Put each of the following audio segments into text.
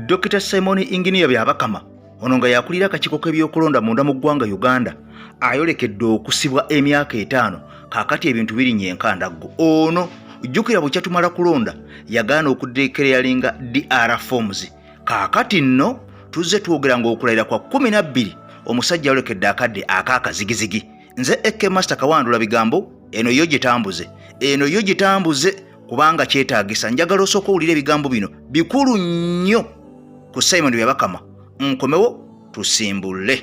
Dr. Simon Engineer Byabakama ono nga yakulira akakiiko k'ebyokulonda munda mu ggwanga Uganda ayolekedde okusibwa emyaka 5 kaakati ebintu birinnye enkandaggo. Ono jjukira bwe kyatumala kulonda yagaana okuddekereyalinga DR forms. Kaakati nno tuzze twogera ng'okulayira kwa 12 omusajja ayolekedde akadde akaakazigizigi. Nze Eke Master Kawandula bigambo eno yo gitambuze kubanga kyetaagisa. Njagala osooka owulira ebigambo bino bikulu nnyo ku Simon Byabakama. Nkomewo tusimbule.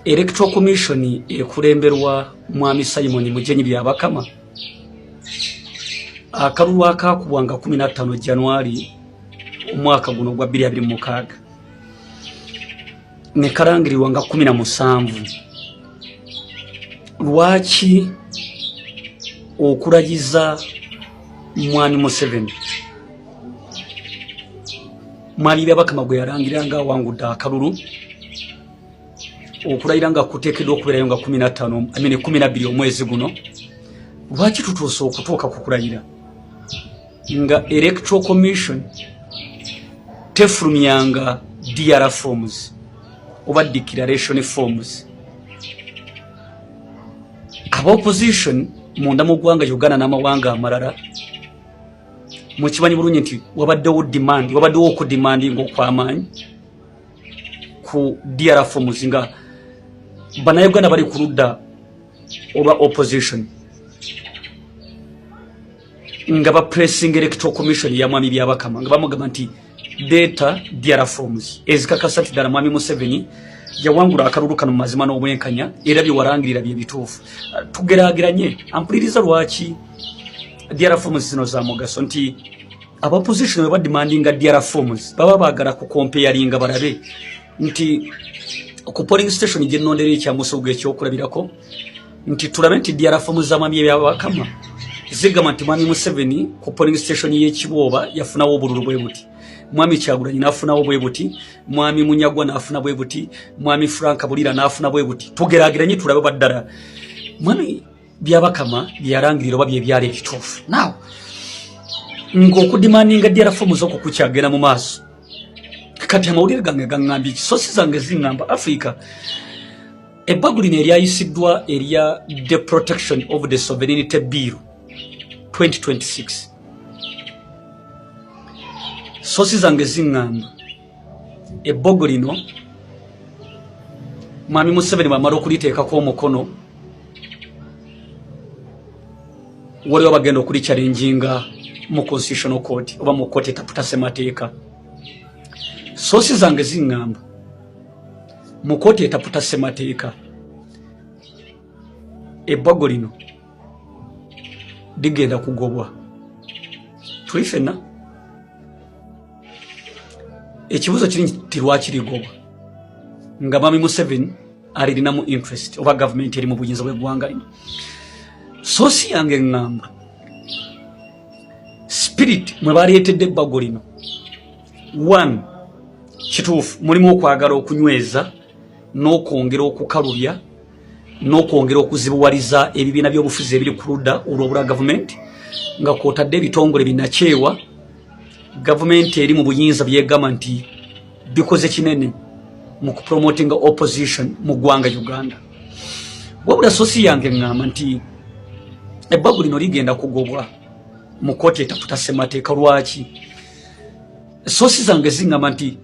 Electoral Commission ekulemberwa Mwami Simon Mujenyi Byabakama akalulu akaakubwanga 15 Januari omwaka guno gwa 2026 ne kalangirirwanga 17. Lwaki okulagiza Mwami Museveni Mwami Byabakama gwe yalangiranga wangudde akalulu okulayira nga kuteekeddwa okubeerayo nga 12 omwezi guno? Lwaki tutuuse okutuuka ku kulayira nga Electoral Commission tefulumyanga DR forms oba declaration forms? Aba opposition munda mu ggwanga Uganda n'amawanga amalala mukimanyi bulungi nti wabaddewo okudimandinga okw'amaanyi ku DR forms nga bannayuganda bali ku ludda olwa opposition nga bapressing Electoral Commission ya Mwami Byabakama nga bamugamba nti data DR forms ezikakasa nti ddala Mwami Museveni yawangula akalulu kano mu mazima n'obwenkanya era byewarangirira bye bituufu. Tugeraageranye ampuliriza lwaki DR forms zino za mugaso nti aba opposition we bademandinga DR forms baba baagala ku comparinga balabe nti ku polling station gye nnondera ekyamusuuga ekyokulabirako nti tulabe nti DR forms za Mwami Byabakama zigamba nti Mwami Museveni ku polling station y'Ekibooba yafunawo obululu bwe buti, Mwami Kyagulanyi n'afunawo bwe buti, Mwami Munyagwa n'afuna bwe buti, Mwami Frank Bulira n'afuna bwe buti. Tugeraageranye tulabe baddala Mwami Byabakama byalangirira oba bye byali ebituufu. Now ng'okudimandinga DR forms okwo kukyagenda mu maaso kati amawulire gange gaŋŋambye kisosi zange ziŋŋamba Africa ebbago lino eryayisiddwa erya The Protection of the Sovereignty Bill 2026. Sosi zange ziŋŋamba ebbago lino Mwami Museveni bamala okuliteekako omukono waliwo bagenda okulichallenginga mu Constitutional Court oba mu kooti etaputa ssemateeka. Sosi zange ziŋŋamba mu kooti etaputa ssemateeka ebbago lino ligenda kugobwa. Tuli ffenna ekibuuzo kiri nti lwaki ligobwa nga Mwami Museveni alirinamu interest oba gavumenti eri mu buyinza bw'eggwanga lino. Sosi yange ŋŋamba spirit mwe baleetedde ebbago lino, 1 kituufu mulimu okwagala okunyweza n'okwongera okukalubya n'okwongera okuzibuwaliza ebibiina by'obufuzi ebiri ku ludda olw'obula gavumenti nga kwotadde ebitongole binakyewa gavumenti eri mu buyinza byegamba nti bikoze kinene mu kupromotinga opposition mu ggwanga Uganda. Wabula sosi yange ŋŋamba nti ebbago lino ligenda kugobwa mu kooti etaputa ssemateeka. Lwaki? Sosi zange ziŋŋamba nti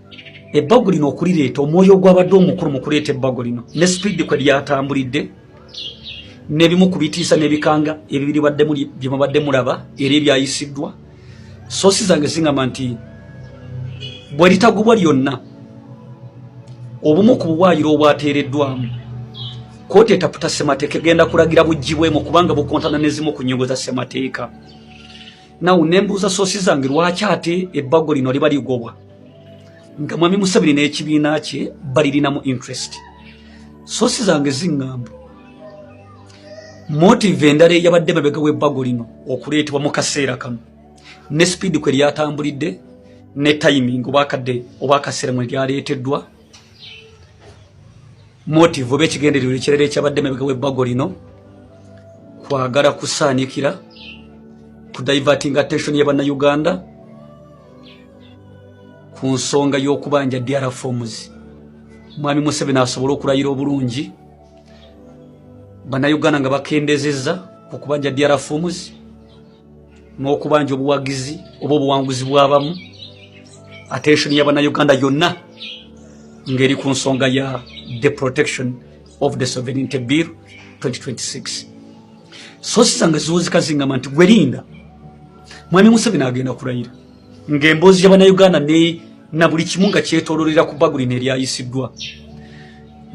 ebbago lino okulireeta omwoyo gw'abadde omukulu mu kuleeta ebbago lino ne speed kwe lyatambulidde n'ebimu ku bitiisa n'ebikanga bye mubadde mulaba era ebyayisiddwa. Sosi zange ziŋŋamba nti bwe litagobwa lyonna obumu ku buwaayiro obwateereddwamu kooti etaputa ssemateeka egenda kulagira buggyibwemu kubanga bukontana n'ezimu ku nnyingo za ssemateeka. Nawe nembuuza sosi zange lwaki ate ebbago lino liba ligobwa nga Mwami Museveni n'ekibiina kye balirinamu interest? Sosi zange ziŋŋamba motive endala eyabadde mabega w'ebbago lino okuleetebwa mu kaseera kano ne speed kwe lyatambulidde ne timing oba akaseera mwe lyaleeteddwa, motive oba ekigendererwa ekirala ekyabadde mabega w'ebbago lino kwagala kusaanikira ku diverting attention ya Bannayuganda ku nsonga y'okubanja DR forms. Mwami Museveni asobola okulayira obulungi bannayuganda nga bakendezezza ku kubanja DR forms n'okubanja obuwagizi oba obuwanguzi bw'abamu. Attention y'abannayuganda yonna ngeri ku nsonga ya the protection of the sovereignty bill 2026. Sosi zange zozikazingama nti gwerinda Mwami Museveni agenda kulayira ng'emboozi y'abannayuganda na buli kimu nga kyetoololera ku bbaguli neryayisiddwa.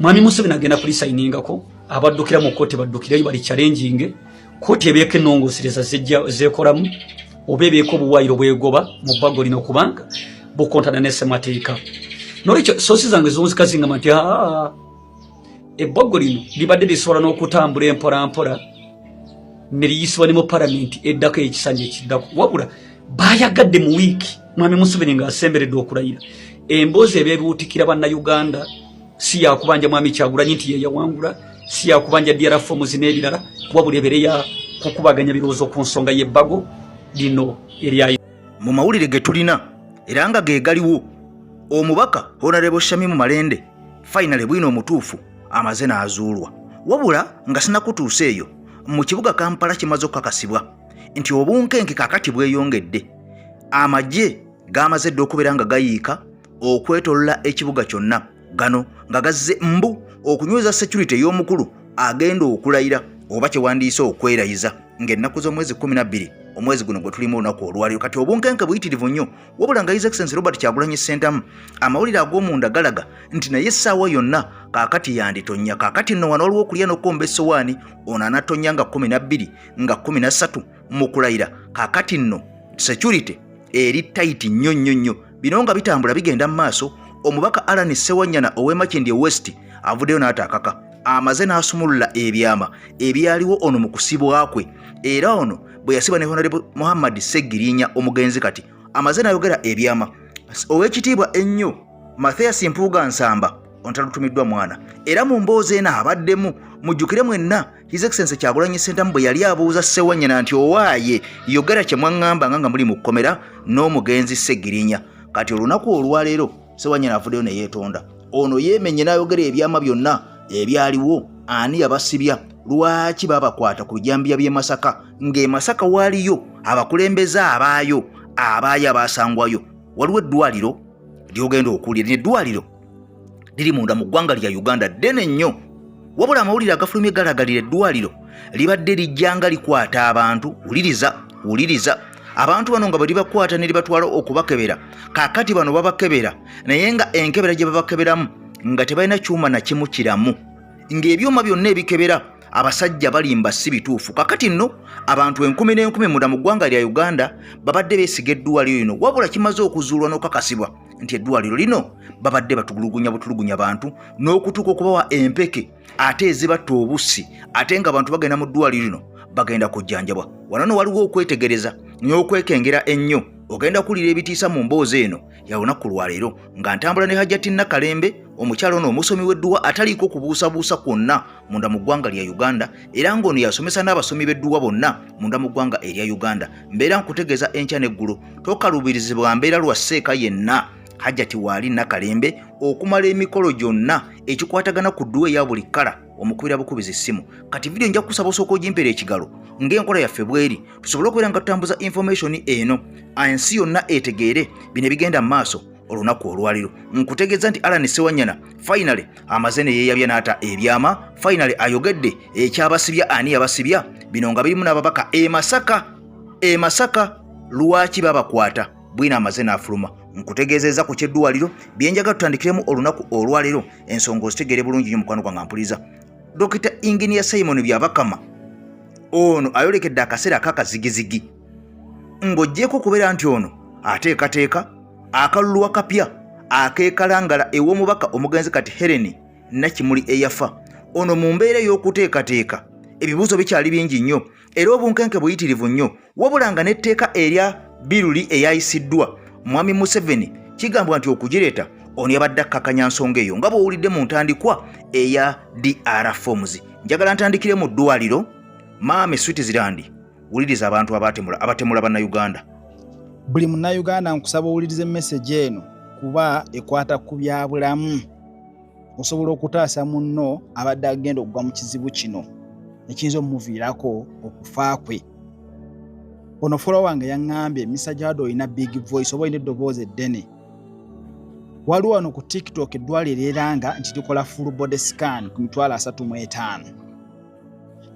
Mwami Museveni agenda kulisayiningako, abaddukira mu kkooti baddukirayo bali challenging, kkooti ebeeko ennongoosereza zeekolamu oba ebeeko obuwaayiro bwegoba mu bbaguli n'okubanga bukontana ne ssemateeka. Nolwekyo sosi zange zozikazingama nti ebbaguli lino libadde lisobola n'okutambula empolampola ne liyisibwa ne mu palamenti eddako ekisanja ekiddako, wabula bayagadde mu wiiki Mwami Museveni ng'asemberedde okulayira emboozi ebeebuutikira bannayuganda si yakubanja Mwami Kyagulanyi nti ye yawangula, si yakubanja DR forms n'ebirala, wabula ebeere ya kukubaganya birowoozo ku nsonga y'ebbago lino eryayi. Mu mawulire ge tulina era nga ge galiwo, omubaka Honorable Shamimu Malende finally bwino omutuufu amaze n'azuulwa, wabula nga sinakutuusa eyo mu kibuga Kampala kimaze okukakasibwa nti obunkenke kakati bweyongedde. Amagye gamaze dde okubeera nga gayiika okwetolola ekibuga kyonna, gano nga gazze mbu okunyweza security y'omukulu agenda okulayira oba kyewandiise okwerayiza ng'ennaku z'omwezi 12 omwezi guno gwe tulimu olunaku olwaliro. Kati obunkenke buyitirivu nnyo, wabula nga His Excellency Robert Kyagulanyi Ssentamu amawulire ag'omunda galaga nti naye essaawa yonna kaakati yanditonya. Kaakati nno wano waliwo okulya n'okkomba essowaani, ono anatonya nga 12 nga 13 mu kulayira. Kaakati nno security eri tight nnyo. Bino nga bitambula bigenda mu maaso, omubaka Alan Ssewanyana ow'Emakindye West avuddeyo n'ataakaka amaze n'asumulula ebyama ebyaliwo ono mu kusibwa kwe, era ono bwe yasiba ne Honorable Muhammad Segirinya omugenzi kati amaze n'ayogera ebyama. Ow'ekitiibwa ennyo Mathias Mpuuga Nsamba ontalutumiddwa mwana, era mu mboozi eno abaddemu mujjukire mwenna His Excellency Kyagulanyi Ssentamu bwe yali abuuza Ssewanyana nti owaaye yogera kye mwaŋŋamba nga muli mu kkomera n'omugenzi Segirinya. Kati olunaku olwaleero Ssewanyana avuddeyo ne yeetonda, ono yeemenye n'ayogera ebyama byonna ebyaliwo, ani yabasibya, lwaki babakwata ku bijambiya by'e Masaka, ng'e Masaka waaliyo abakulembeze abaayo abaasangwayo. Waliwo eddwaliro ly'ogenda okuwulira, eddwaliro liri munda mu ggwanga lya Uganda ddene nnyo, wabula amawulire agafulumye galagalira eddwaliro libadde lijjanga likwata abantu. Wuliriza abantu bano nga bwe libakwata ne libatwala okubakebera, kaakati bano babakebera naye nga enkebera gye babakeberamu nga tebalina kyuma na kimu kiramu, ng'ebyuma byonna ebikebera abasajja balimba si bituufu. Kaakati nno abantu 10,000 munda mu ggwanga lya Uganda babadde beesiga eddwaliro lino, wabula kimaze okuzuulwa n'okukakasibwa nti eddwaliro lino babadde butulugunya bantu n'okutuuka okubawa empeke ate ezibatta obusi, ate nga abantu bagenda mu ddwaliro lino bagenda kujjanjabwa. Wano waliwo okwetegereza n'okwekengera ennyo, ogenda kulira ebitiisa mu mboozi eno ya lunaku lwaleero nga ntambula ne Hajjati Nakalembe, omukyalo ono omusomi w'edduwa ataliiko kubuusabuusa kwonna munda mu ggwanga lya Uganda, era ng'ono yasomesa n'abasomi b'edduwa bonna munda mu ggwanga erya Uganda. Mbeera nkutegeeza enkya n'eggulu, tokaluubirizibwa mbeera lwa sseeka yenna Hajjati waali Nakalembe okumala emikolo gyonna ekikwatagana ku dduwa eya buli kkala omukubira bukubizi essimu. Kati video nja kusaba osooka ogimpera ekigalo ng'enkola yaffe bweri, tusobole okubeera nga tutambuza information eno ensi yonna etegeere bino bigenda mu maaso olunaku olwaliro. Nkutegeeza nti Alan Ssewanyana finally amaze ne yeeyabya n'ata ebyama, finally ayogedde ekyabasibya, ani yabasibya, bino nga birimu n'ababaka e Masaka lwaki babakwata, bwina amaze n'afuluma. Nkutegeezeza ku kyeddwaliro byenjaga tutandikiremu olunaku olwaleero, ensonga ozitegeere bulungi nnyo mukwano gwange ampuliza. Dr. Engineer Simon Byabakama ono ayolekedde akaseera ak'akazigizigi ng'oggyeko okubeera nti ono ateekateeka akalulu akapya akeekalangala ew'omubaka omugenzi kati Helen Nakimuli eyafa. Ono mu mbeera y'okuteekateeka ebibuuzo bikyali bingi nnyo era obunkenke buyitirivu nnyo, wabula nga n'etteeka erya biruli eyayisiddwa Mwami Museveni kigambwa nti okugireeta ono yabadde akkakanya nsonga eyo nga bw'owulidde mu ntandikwa eya DR forms. Njagala ntandikire mu ddwaliro Maame Switzerland, wuliriza abantu abatemula bannayuganda. Buli munnayuganda nkusaba owulirize message eno kuba ekwata ku byabulamu osobola okutaasa munno abadde agenda okugwa mu kizibu kino ekiyinza omuviirako okufa kwe. Ono follow wange yaŋŋambye Mr. Jado olina big voice oba olina eddoboozi eddene. Waliwo wano ku TikTok eddwaliro eranga nti likola full body scan ku mitwalo 35.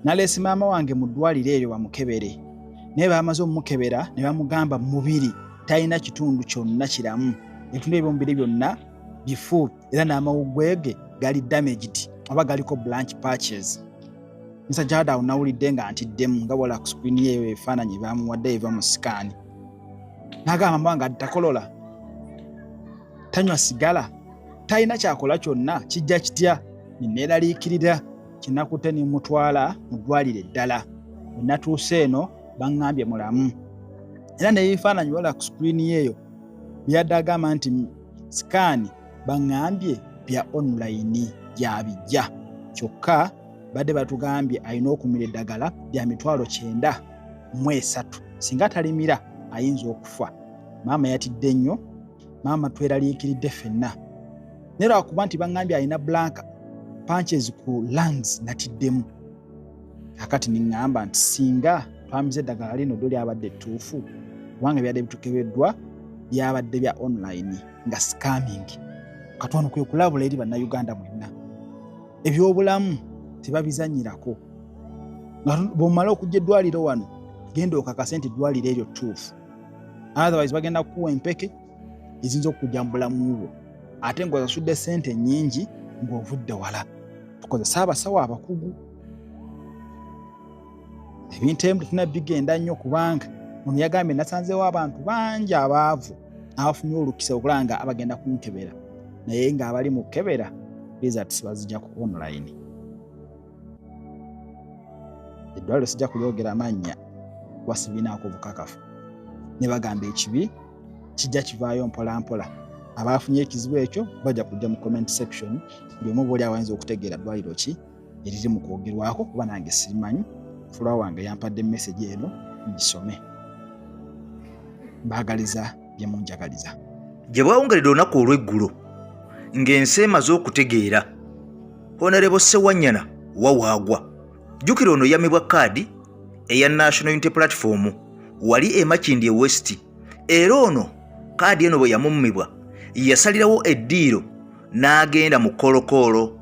Naleese maama wange mu ddwaliro eryo bamukebere naye bamaze omukebera ne bamugamba mu mubiri talina kitundu kyonna kiramu, ebitundu ebyomubiri byonna bifu era n'amawuggwe ge gali damaged oba galiko blanch patches. Mr. Jada unawulidde nga ntiddemu nga bw'ola ku screen yeeyo ebifaananyi bamuwadde eva mu sikaani. N'agamba mama nga takolola, tanywa sigala, talina kyakola kyonna, kijja kitya? Neeraliikirira kinakute ne mutwala mu ddwaliro eddala. Bwe natuuse eno baŋŋambye mulamu. Era n'ebifaananyi bw'ola ku screen yeeyo byadde agamba nti sikaani baŋŋambye bya online gyabijja. Kyokka badde batugambye alina okumira eddagala lya mitwalo 93. Singa talimira ayinza okufa. Maama yatidde nnyo, maama tweraliikiridde ffenna. Naye lwakuba nti baŋŋambye alina blank punches ku lungs natiddemu. Kakati niŋŋamba nti singa twamiza eddagala lino ddo lyabadde ettuufu, kubanga byadde bitukebeddwa byabadde bya online nga scamming. Katono kwe kulabula eri bannayuganda mwenna. Ebyobulamu tebabizanyirako. Bw'omala okujja eddwaliro wano genda okakase nti eddwaliro eryo ttuufu. Otherwise bagenda kukuwa empeke eziyinza okujja mu bulamu bwo ate ng'osasudde ssente nnyingi ng'ovudde wala. Tukozesa abasawo abakugu. Ebintu ebimu tetulina bigenda nnyo kubanga ono yagambye nasanzeewo abantu bangi abaavu abafunye olukisa okulanga abagenda kunkebera naye ng'abali mu kkebera results bazijja ku online. Eddwaliro sijja kulyogera mannya kuba sibinaako bukakafu. Ne bagamba ekibi kijja kivaayo mpola mpola. Abaafunye ekizibu ekyo bajja kujja mu comment section buli omu bw'oli awayinza okutegeera ddwaliro ki eriri mu kwogerwako kuba nange sirimanyi. Fulawa wange yampadde message eno ngisome. Mbaagaliza bye munjagaliza. Gye bwawungalidde olunaku olw'eggulo ng'ensi emaze okutegeera Honorable Ssewanyana wawaagwa. Jjukira ono yamibwa kaadi eya National Unity Platform wali e Makindye West. Era ono kaadi eno bwe yamumibwa yasalirawo eddiiro n'agenda mu kolokolo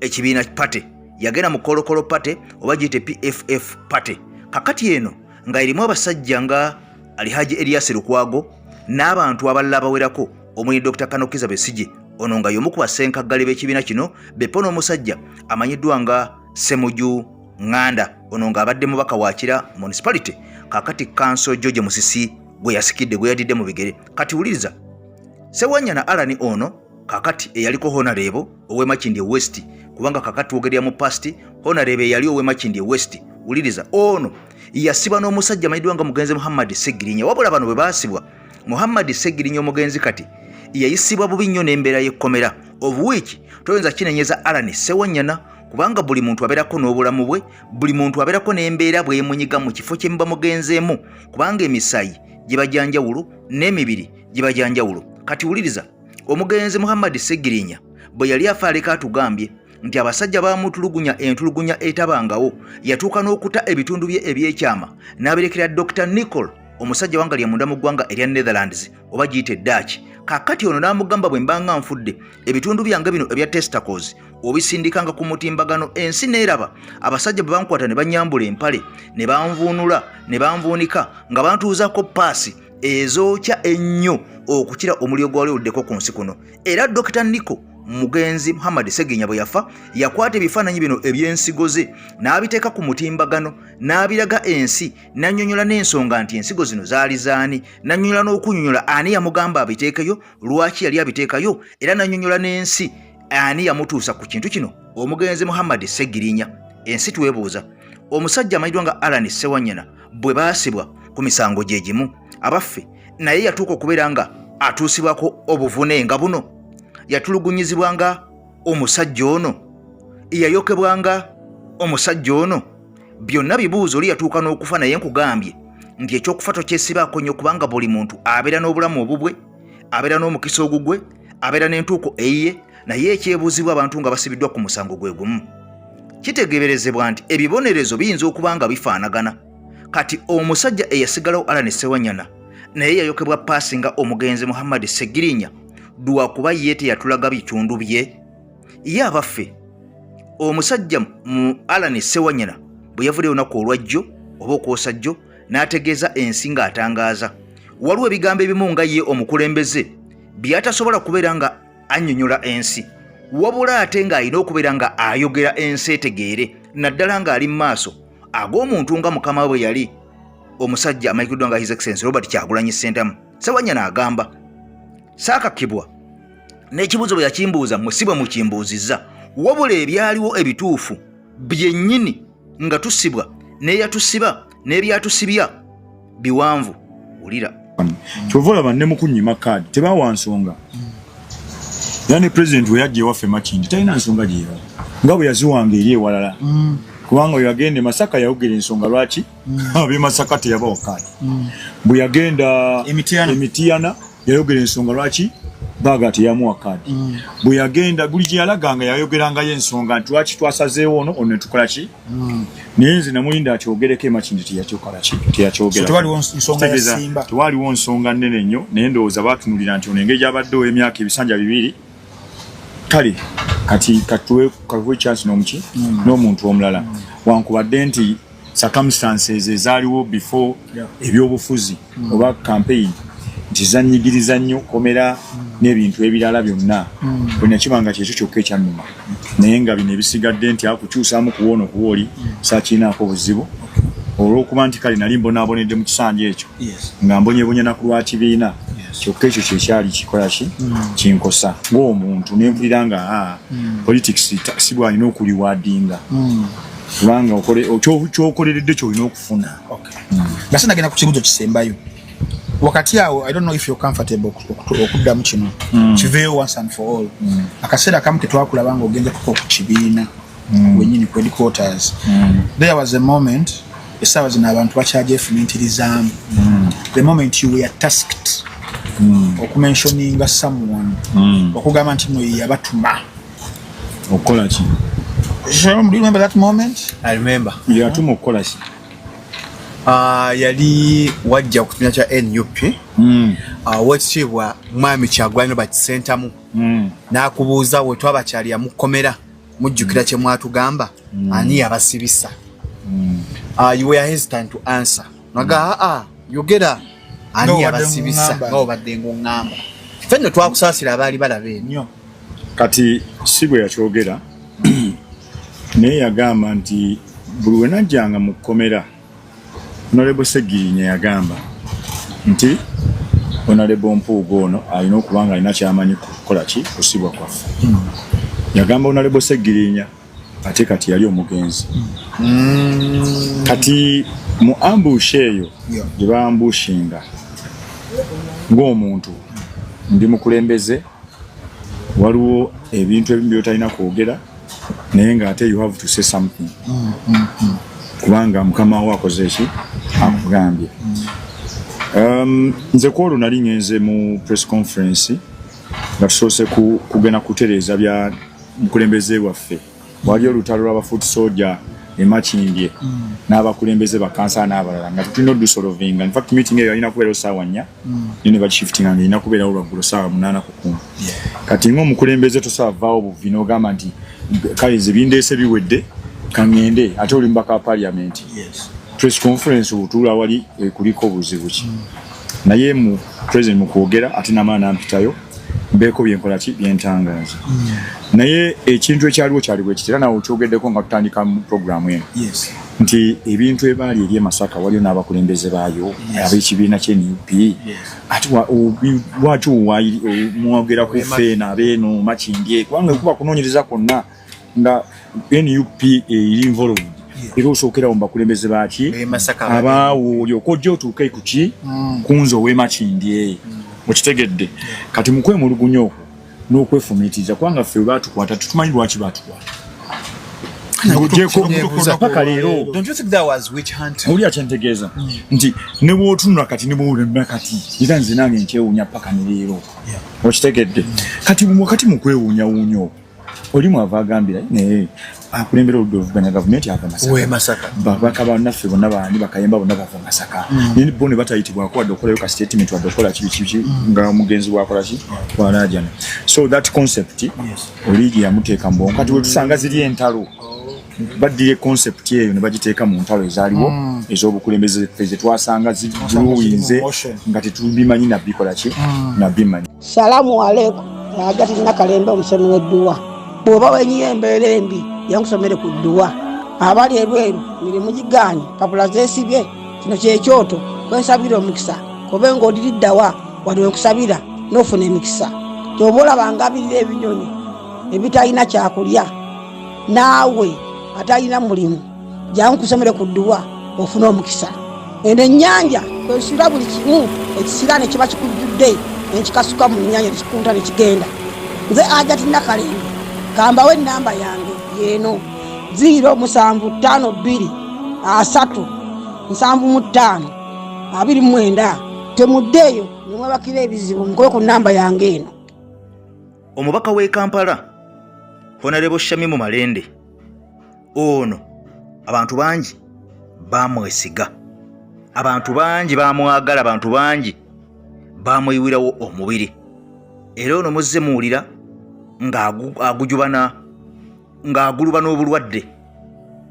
ekibiina pate. Yagenda mu kolokolo pate oba giyite PFF pate. Kakati eno nga erimu abasajja nga Alhaji Elias Lukwago n'abantu abalala abawerako omuli Dr. Kanokiza Besigye. Ono nga y'omu ku bassenkaggale b'ekibiina kino bepo n'omusajja amanyiddwa nga Semuju Nganda. Ono ng'abadde mubaka wa Kira Municipality. Kakati Council George Musisi gwe yasikidde gwe yadidde mu bigere. Kati wuliriza, Ssewanyana Alani ono kakati eyaliko Honorable ow'e Makindye West, kubanga kakati wogerya mu past Honorable yali ow'e Makindye West. Wuliriza, ono yasibwa n'omusajja amanyiddwa nga Mugenzi Muhammad Segirinya. Wabula bano bwe baasibwa Muhammad Segirinya omugenzi kati yayisibwa bubi nnyo n'embeera y'ekkomera. Obuwiiki toyinza kinenyeza Alani Ssewanyana kubanga buli muntu abeerako n'obulamu bwe, buli muntu abeerako n'embeera bw'emunyiga mu kifo kye muba mugenzeemu, kubanga emisayi giba gya njawulo n'emibiri giba gya njawulo. Kati wuliriza, omugenzi Muhammad Segirinya bwe yali afa aleka atugambye nti abasajja baamutulugunya entulugunya etabangawo, yatuuka n'okuta ebitundu bye ebyekyama n'abirekera Dr. Nicole omusajja wanga lya munda mu ggwanga erya Netherlands oba giyite Dutch. Kakati ono n'amugamba bwe mbanga nfudde ebitundu byange bino ebya testicles obisindikanga ku mutimbagano ensi neeraba abasajja bwe bankwata ne banyambula empale ne banvuunula ne banvuunika nga bantuuzaako paasi ezookya ennyo okukira omuliro gwali oluddeko ku nsi kuno. Era Dr. Nico Mugenzi Muhammad Segirinya bwe yafa yakwata ebifaananyi bino eby'ensigo ze n'abiteeka ku mutimbagano n'abiraga ensi, n'annyonnyola n'ensonga nti ensigo zino zaali zaani, n'annyonnyola n'okunnyonnyola ani yamugamba abiteekeyo, lwaki yali abiteekayo, era n'annyonnyola n'ensi ani yamutuusa ku kintu kino. Omugenzi Muhammad Segirinya, ensi twebuuza, omusajja amanyiddwa nga Alani Ssewanyana bwe baasibwa ku misango gye gimu, abaffe naye yatuuka okubeera nga atuusibwako obuvune nga buno. Yatulugunyizibwanga omusajja ono, yayokebwanga omusajja ono. Byonna bibuuzo oli yatuuka n'okufa, naye nkugambye nti ekyokufa tokyesibaako nnyo kubanga buli muntu abeera n'obulamu obubwe, abeera n'omukisa ogugwe abeera n'entuuko eyiye naye ekyebuuzibwa abantu nga basibiddwa ku musango gwe gumu. Kitegeberezebwa nti ebibonerezo biyinza okuba nga bifaanagana. Kati omusajja eyasigalawo Allan Ssewanyana naye yayokebwa paasi nga omugenzi Muhammad Ssegirinya lwakuba ye teyatulaga bitundu bye. Ye abaffe omusajja mu Allan Ssewanyana bwe yavudde olunaku olwajjo oba okwosajjo n'ategeeza ensi ng'atangaaza waliwo ebigambo ebimu nga ye omukulembeze byatasobola kubeera nga annyonnyola ensi wabula ate ng'alina okubeera nga ayogera ensi etegeere naddala ng'ali mu maaso ag'omuntu nga mukama bwe yali omusajja amayikiddwa nga His Excellency Robert Kyagulanyi Ssentamu. Ssewanyana agamba saakakibwa n'ekibuuzo bwe yakimbuuza mwe si bwe mukimbuuzizza wabula ebyaliwo ebituufu byennyini nga tusibwa n'eyatusiba n'ebyatusibya biwanvu wulira kyova olaba ne mu kunnyima kaadi tebaawa nsonga era ne pulezidenti we yajja ewaffe Makindi talina nsonga gyera nga bwe yaziwanga eri ewalala kubanga we yagenda Masaka yayogera ensonga lwaki ab'e Masaka teyabawa kaadi bwe yagenda Emitiyana yayogera ensonga lwaki baga teyamuwa kaadi bwe yagenda buli gye yalaganga yayogerangayo ensonga nti lwaki twasazeewo ono ne tukola ki naye nze namulinda akyogereko Makindi teyakyogera tewaliwo nsonga nnene nnyo naye ndowooza baatunulira nti ono engeri gy'abaddewo emyaka ebisanja 2 kale kati katuwe chance n'omuki n'omuntu omulala wankubadde nti circumstances ezaaliwo before ebyobufuzi oba campaign nti zanyigiriza nnyo komera n'ebintu ebirala byonna bwe nakibanga kyekyo kyokka ekyannuma naye nga bino ebisigadde nti akukyusaamu kuwoono kuwooli saakinaako buzibu olw'okuba nti kale nali mbonaabonedde mu kisanja ekyo nga mbonyebonya naku lwa kibiina kyokka ekyo kyekyali kikola ki kinkosa ng'omuntu nenvulira nga politics si bwalina okuliwaadinga kubanga kyokoleredde kyolina okufuna nga sinagenda ku kibuuzo kisembayo wakati awo I don't know if you're comfortable okuddamu kino kiveeyo once and for all akaseera kamu ketwakulaba nga ogenze kuko ku kibiina wenyini ku headquarters there was a moment essaawa zino abantu bakyagyefumitirizaamu the moment you were tasked okumentioninga someone okugamba nti no yabatuma okukola ki do you remember that moment? I remember. Yatuma okukola ki yali wajja ku kibiina kya NUP wekitiibwa mwami Kyagulanyi Robert Ssentamu n'akubuuza we twabakyali yamukomera mujjukira kye mwatugamba ani yabasibisa you were hesitant to answer naga yogera ani yabasibisa nga obadde ng'oŋŋamba ffenno twakusaasira abaali balaba ennyo kati si bwe yakyogera naye yagamba nti buli we najjanga mu kkomera Honorable Ssegirinya yagamba nti Honorable Mpuuga ono alina okuba nga alina kyamanyi kukola ki kusibwa kwaffe yagamba Honorable Ssegirinya ate kati yali omugenzi kati mu ambush eyo gye baambushinga ng'omuntu ndi mukulembeze waliwo ebintu ebimu byotalina kwogera naye ng'ate you have to say something kubanga mukama wo akoze eki akugambye nze kwolwo nali ngenze mu press conference nga tusoose kugenda kutereeza bya mukulembeze waffe wali olutalo lw'abafoot soldier e Makindye n'abakulembeze bakansala n'abalala nga tulina odusolvinga in fact meeting eyo yalina kubeerawo ssaawa 4 ne bashiftinga nga erina kubeerawo lwaggulo ssaawa 8:10 kati ng'omukulembeze tosavaawo buvi n'ogamba nti kale nze bindeese biwedde kaŋŋende ate oli mubaka wa parliament press conference obutuula wali kuliko buzibu ki naye mu president mu kwogera ate n'amaana nampitayo mbeeko byenkola ki byentangaaza naye ekintu ekyaliwo kyaliwo ekitera nawe okyogeddeko nga tutandika mu programu eno nti ebintu ebaali eri e Masaka waliyo n'abakulembeze baayo ab'ekibiina ky'NUP ate lwaki mwogera ku ffeena abeeno Makindye kubanga kuba kunoonyereza kwonna nga NUP eri involved era osookerawo mu bakulembeze baaki abaawo olyoka ojja otuuke ku ki kunze ow'e Makindye mukitegedde kati mu kwemulugunya okwo n'okwefumiitiriza kubanga ffe we baatukwata tutumanyi lwaki baatukwata paka leero. Don't you think that was witch hunting? Uli achentegeeza nti ne bwotunula kati ne bwolema kati era nze nange nkyewuunya paka ne leero. Okitegedde kati wakati mu kwewuunyawuunyo oli mwava agambira naye akulembera oludovuganya gavumenti ava Masaka babaka bannaffe bonna baani bakayemba bonna bava Masaka ne bo ne batayitibwako wadde okolayo ka statement wadde okola kibi nga omugenzi bwakola ki bwalajana. So that concept oligi yamuteeka mu kati we tusanga ziri entalo baddiye concept eyo ne bagiteeka mu ntalo ezaaliwo ez'obukulembeze ze twasanga ziruwinze nga tetubimanyi nabikola ki nabimanyi. Salamu alaikum agati nakalembe omusomi w'edduwa bw'oba wenyiye embeera embi yankusomere ku dduwa abali ebweru mirimu gigaanyi papula zeesibye kino kyekyoto kwensabira omukisa kobe ng'odiriddawa wadde wekusabira n'ofuna emikisa ky'oba olabanga abirira ebinyonyi ebitalina kyakulya naawe atalina mulimu jankusomere ku dduwa ofuna omukisa. Eno ennyanja kwesira buli kimu ekisira ne kiba kikujjudde nekikasuka mu nnyanja nekikunta nekigenda. Nze Agati Nakalembe kambawo ennamba yange yeeno 075237529 temuddeeyo nemwebakira ebizibu mukole ku nnamba yange eno. Omubaka w'e Kampala Honorable Shamimu Malende ono abantu bangi bamwesiga, abantu bangi bamwagala, abantu bangi bamweyiwirawo omubiri era ono muzze muwulira ng'agujubana ng'aguluba n'obulwadde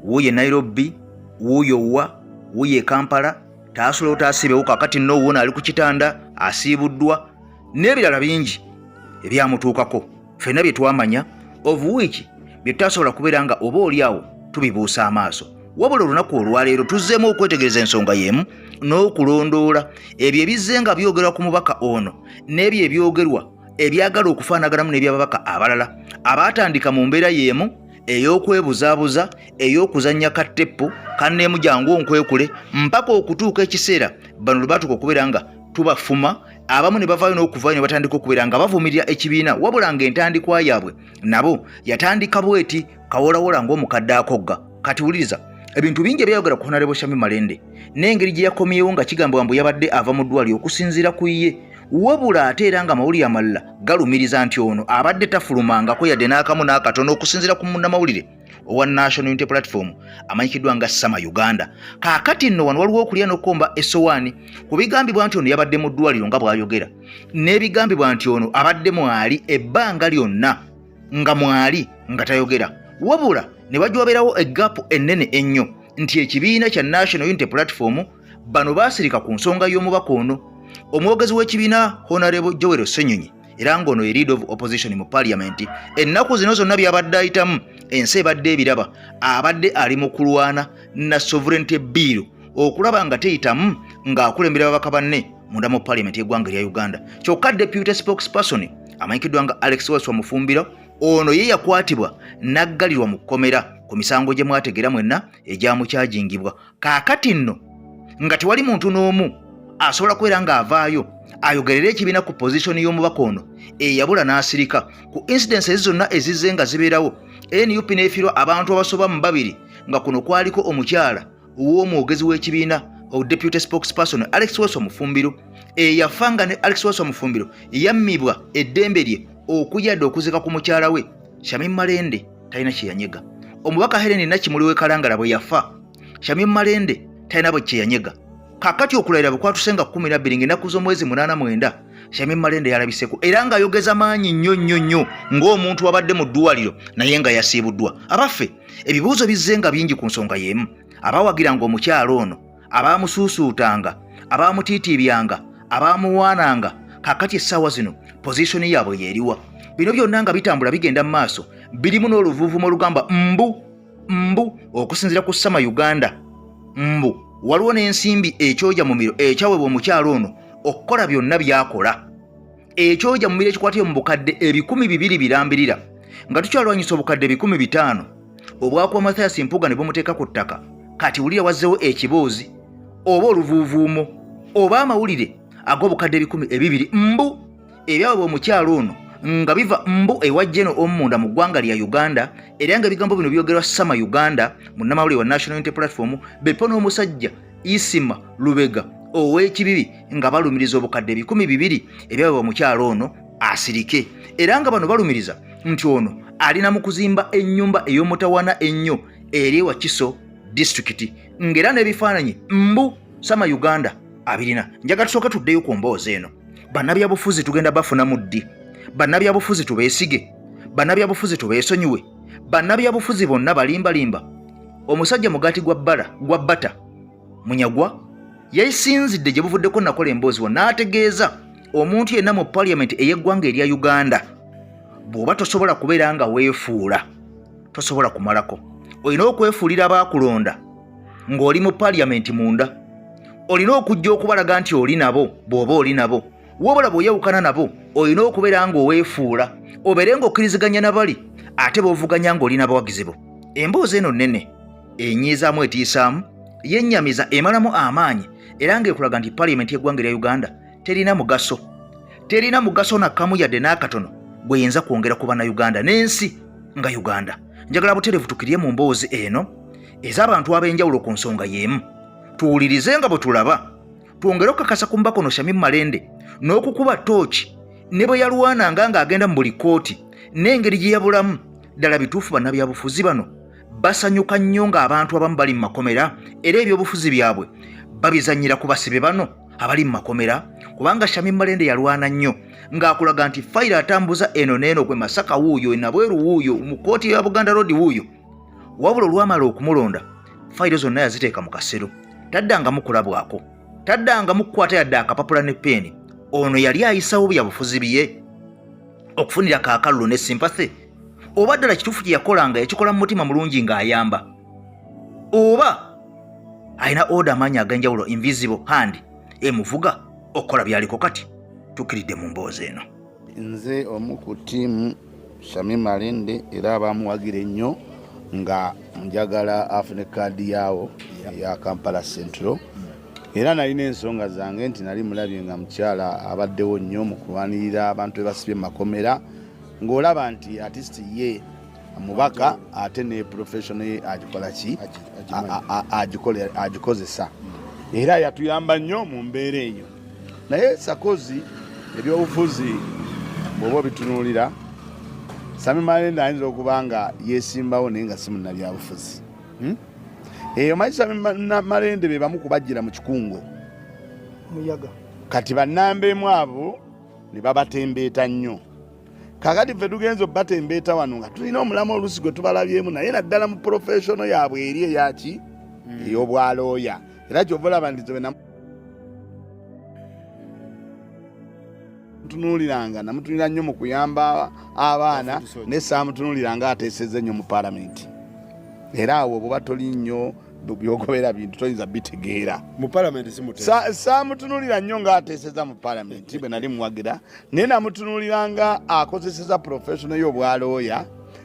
wuuye Nairobi wuuyo wa wuuye Kampala tasobola otaasibewo kakati nno wona ali ku kitanda asiibuddwa n'ebirala bingi ebyamutuukako ffenna bye twamanya of which bye tutasobola kubeera nga oba oli awo tubibuusa amaaso. Wabula olunaku olwaleero tuzzeemu okwetegereza ensonga y'emu n'okulondoola ebyo ebizze nga byogerwa ku mubaka ono n'ebyo ebyogerwa ebyagala okufaanaganamu n'ebyababaka abalala abaatandika mu mbeera y'emu ey'okwebuzaabuza ey'okuzannya kattepo kanneemu jangu onkwekule mpaka okutuuka ekiseera bano lwe baatuuka okubeera nga tubafuma abamu ne bavaayo n'okuvaayo ne batandika okubeera nga bavumirira ekibiina wabula ng'entandikwa yaabwe nabo yatandika bweti kawolawola ng'omukadde akogga. Kati wuliriza ebintu bingi ebyayogera ku Honorable Shamimu Malende n'engeri gye yakomyewo nga kigambibwa mbu yabadde ava mu ddwaliro okusinziira ku ye, wabula ate era nga amawulire amalala galumiriza nti ono abadde tafulumangako yadde n'akamu n'akatono okusinziira ku munnamawulire owa National Unity Platform amanyikiddwa nga Sama Uganda. Kaakati nno wano waliwo okulya n'okkomba essowaani ku bigambibwa nti ono yabadde mu ddwaliro nga bw'ayogera n'ebigambibwa nti ono abadde mwali ebbanga lyonna nga mwali nga tayogera, wabula ne wajwaberawo eggapu ennene ennyo nti ekibiina kya National Unity Platform bano baasirika ku nsonga y'omubaka ono. Omwogezi w'ekibiina Honorable Joel Ssenyonyi era ng'ono ye leader of opposition mu parliament ennaku zino zonna byabadde ayitamu ensi ebadde ebiraba abadde ali mu kulwana na sovereignty bill okulaba nga teyitamu ng'akulembera babaka banne munda mu parliament y'eggwanga lya Uganda. Kyokka deputy spokesperson amanyikiddwa nga Alex Waswa Mufumbiro ono ye yakwatibwa n'aggalirwa mu kkomera ku misango gye mwategera mwenna egyamukyajingibwa. Kaakati nno nga tewali muntu n'omu asobola kubeera ng'avaayo ayogerera ekibiina ku position y'omubaka ono eyabula n'asirika ku incidents zonna ezizze nga zibeerawo. NUP n'efiirwa abantu abasoba mu babiri nga kuno kwaliko omukyala ow'omwogezi w'ekibiina deputy spokesperson Alex Waswa Mufumbiro eyafa nga ne Alex Waswa Mufumbiro yammibwa eddembe lye okuyadde okuzika ku mukyala we Shamimu Malende talina kye yanyega. Omubaka Helen Nakimuli w'e Kalangala bwe yafa Shamimu Malende talina bwe kye yanyega. Kakati okulayira bw'kwatusenga 12 ng'ennaku z'omwezi 89 Shamimu Malende yalabiseko era ng'ayogeza maanyi nnyo ng'omuntu wabadde mu ddwaliro naye nga yasiibuddwa. Abaffe ebibuuzo bizze nga bingi ku nsonga y'emu abaawagiranga omukyalo ono abaamusuusuutanga abaamutiitiibyanga abaamuwaananga kakati essaawa zino pozisoni yaabwe yeeriwa. Bino byonna nga bitambula bigenda mu maaso birimu n'oluvuuvumo olugamba mbu okusinziira ku Sama Uganda mbu waliwo n'ensimbi ekyoja mu miro ekyaweebwa omukyalo ono okukola byonna byakola. Ekyoja mu miro ekikwatiye mu bukadde 200 birambirira nga tukyalwanyisa obukadde 500 obwakuwa Mathias Mpuga ne bumuteeka ku ttaka. Kati wulira wazzewo ekiboozi oba oluvuuvuumo oba amawulire ag'obukadde 200 mbu ebyaweebwa omukyalo ono nga biva mbu ewa General omunda mu ggwanga lya Uganda era nga ebigambo bino byogerwa Sama Uganda munnamawulire wa National Unity Platform bepo n'omusajja Isima Lubega ow'ekibibi nga balumiriza obukadde 200 ebyabwe mu kyalo ono asirike era nga bano balumiriza nti ono alina mu kuzimba ennyumba ey'omutawana ennyo eri wa Kiso district ngera n'ebifaananyi mbu Sama Uganda abirina. Njaga tusooka tuddeyo ku mboozi eno. Bannabyabufuzi tugenda bafunamu ddi? Bannabyabufuzi tubeesige? Bannabyabufuzi tubeesonyiwe? Bannabyabufuzi bonna balimbalimba? Omusajja Mugaati gwa Bata Munyagwa yayisinzidde gye buvuddeko nakola emboozi wo n'ategeeza omuntu yenna mu paliamenti ey'eggwanga erya Uganda bw'oba tosobola kubeera nga weefuula tosobola kumalako. Olina okwefuulira abaakulonda ng'oli mu paliamenti munda. Olina okujja okubalaga nti oli nabo bw'oba oli nabo. Wabula bw'oyawukana nabo olina okubeera ng'oweefuula obeere ng'okkiriziganya nabali ate bw'ovuganya ng'oli n'abawagizi bo. Emboozi eno nnene enyiizaamu etiisaamu yennyamiza emalamu amaanyi era ng'ekulaga nti paliamenti y'eggwanga erya Uganda terina mugaso nakkamu yadde n'akatono gweyinza kwongera ku bannayuganda n'ensi nga Uganda. Njagala butereevu tukirye mu mboozi eno ez'abantu ab'enjawulo ku nsonga y'emu. Tuwulirize nga bwe tulaba twongere okukakasa ku Mbakono Shamim Malende n'okukuba tooki ne bwe yalwananga ng'agenda mu buli kooti n'engeri gye yabulamu. Ddala bituufu bannabyabufuzi bano basanyuka nnyo ng'abantu abamu bali mu makomera era ebyobufuzi byabwe babizannyira ku basibe bano abali mu makomera, kubanga Shamim Malende yalwana nnyo ng'akulaga nti fayiro atambuza eno n'eno kwe Masaka wuuyo Nabweru wuuyo mu kooti ya Buganda Road wuuyo. Wabula olwamala okumulonda fayiro zonna yaziteeka mu kasero. Taddangamu kulabwako, taddangamu kukwata yadde akapapula ne peeni. Ono yali ayisawo byabufuzi bye okufunira kaakalulu ne sympathy? Oba ddala kituufu kye yakolanga yakikola mu mutima mulungi ng'ayamba? Oba alina oda amaanyi ag'enjawulo invisible hand emuvuga okukola byaliko? Kati tukiridde mu mboozi eno. Nze omu ku ttiimu Shamim Malende era abamuwagira ennyo nga njagala afune kaadi yaawo ya Kampala Central era nalina ensonga zange nti nali mulabye nga mukyala abaddewo nnyo mu kulwanirira abantu ebasibye makomera ng'olaba nti artist ye mubaka ate ne professional ye agikola ki agikozesa era yatuyamba nnyo mu mbeera eyo. Naye sakozi ebyobufuzi bw'oba bitunuulira Shamim Malende ayinza okuba nga yeesimbawo naye nga si munnabyabufuzi. Eyo manyi Shamim Malende be bamu kubajjira mu kikungo muyaga kati bannambeemu abo ne babatembeeta nnyo. Kakati ffe tugenza obbatembeeta wano nga tulina omulamu olusi gwe tubalabyemu naye naddala mu professional yaabwe eri eyaki ey'obwalooya era kyova olaba nti ze tunuuliranga namutunira nnyo mu kuyamba abaana ne saamutunuuliranga ateesezza nnyo mu paalamenti era awo bw'oba toli nnyo byogobera bintu toyinza bitegeera mu parliament saamutunuulira nnyo ng'ateesezza mu paalamenti bwe nali muwagira naye namutunuuliranga akozeseza professional y'obwalooya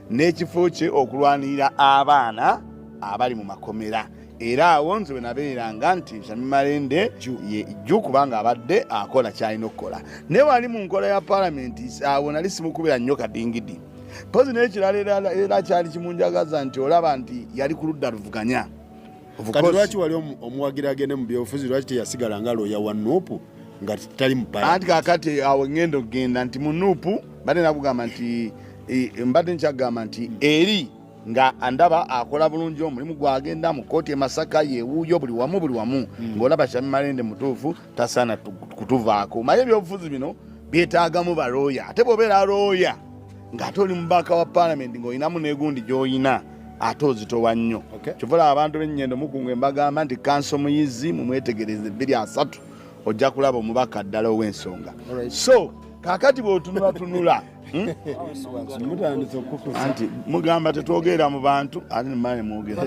n'ekifo kye okulwanirira abaana abali mu makomera era awo nze bwe nabeeranga nti Shamim Malende jju kubanga abadde akola kyalina okukola naye wali mu nkola ya paalamenti awo nali simukubira nnyo kadingidi pozi n'ekirala era kyali kimunjagaza nti olaba nti yali ku ludda luvuganya. Kati lwaki wali omuwagira agende mu byobufuzi lwaki teyasigala nga looya wa Nuupu nga tali mu paalamenti? Anti kaakati awo ngenda okugenda nti mu Nuupu mbadde nakugamba nti mbadde nkyagamba nti eri nga andaba akola bulungi omulimu gwagenda mu kooti e Masaka yeewuuyo buli wamu ng'olaba Shamim Malende mutuufu tasaana kutuvaako. Maye ebyobufuzi bino byetaagamu balooya ate bw'obeera looya ng'ate oli mubaka wa paalamenti ng'olinamu n'egundi gy'olina ate ozitowa nnyo. Kyova abantu b'ennyendo mukungu embagamba nti kanso muyizi mumwetegereze 2-3 ojja kulaba omubaka ddala ow'ensonga. So kaakati bw'otunulatunula anti mugamba tetwogera mu bantu ate nemane mwogera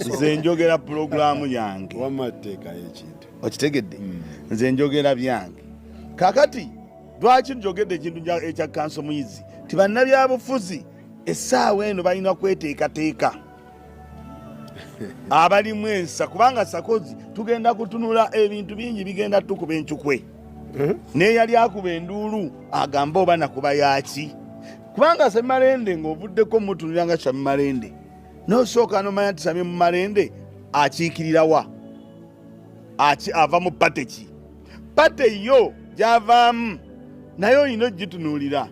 nze njogera pulogulaamu yange okitegedde nze njogera byange. Kaakati lwaki njogedde ekintu ekya kanso muyizi ti bannabyabufuzi essaawa eno balina kweteekateeka abalimu ensa kubanga sakozi tugenda kutunula ebintu bingi bigenda tukuba encukwe naye yali akuba enduulu agamba oba nakuba yaki kubanga Ssemalende ng'ovuddeko mutunulira nga Sami Malende n'osooka n'omanya nti Sami Malende akiikirira wa ava mu pate ki pate yo gy'avaamu naye oyina ogitunuulira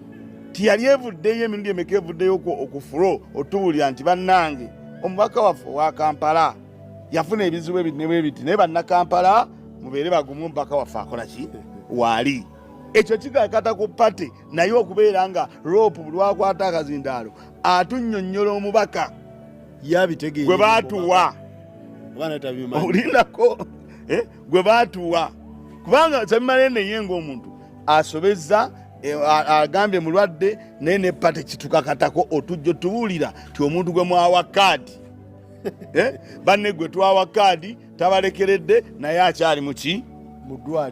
tiyali evuddeyo emirundi emeka evuddeyo okufulo otuwulira nti bannange omubaka waffe owa Kampala yafuna ebizibu ebinene biti naye bannakampala mubeere bagumu omubaka waffe akola ki waali ekyo kigakata ku pate naye okubeera nga rope lwakwata akazindaalo atunnyonnyola omubaka yabitegeera gwe baatuwa olindako gwe baatuwa kubanga Sami Malende ye ng'omuntu asobezza agambye mulwadde naye ne pate kitukakatako otujja tuwulira ti omuntu gwe mwawa kaadi banne gwe twawa kaadi tabalekeredde naye akyali muki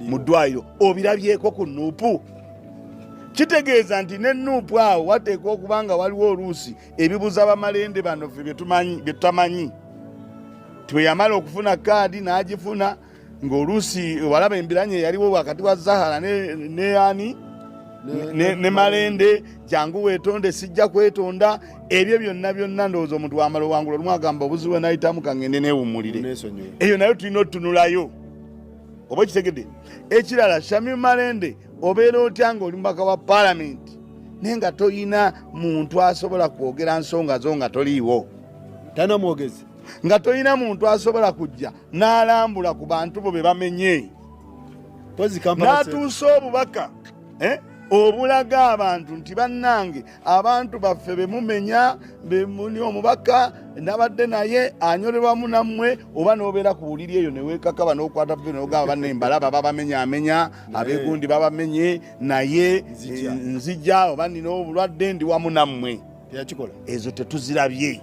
mu ddwaliro obirabyeko ku Nuupu kitegeeza nti ne Nuupu awo wateekwa okuba nga waliwo oluusi ebibuza Bamalende bano ffe bye tutamanyi twe yamala okufuna kaadi n'agifuna ng'oluusi walaba embiranye yaliwo wakati wa Zahara ne Malende jangu weetonde sijja kwetonda ebyo byonna ndowooza omuntu wamala owangula olumu agamba obuzibu bwe nayitamu kangende neewummulire eyo nayo tulina otunulayo oba kitegedde ekirala Sami Malende obeera otya ng'oli mubaka wa Paalamenti naye nga toyina muntu asobola kwogera nsonga zo nga toliiwo tana mwogezi nga toyina muntu asobola kujja n'alambula ku bantu bo be bamenye n'atuusa obubaka obulaga abantu nti bannange abantu baffe bemumenya bemuni omubaka nabadde naye anyolerwamu nammwe oba n'obeera ku buliri eyo neweekakaba n'okwata ffe n'ogamba banne mbalaba babamenyaamenya abeegundi babamenye naye nzija oba nina obulwadde ndi wamu nammwe ezo tetuzirabye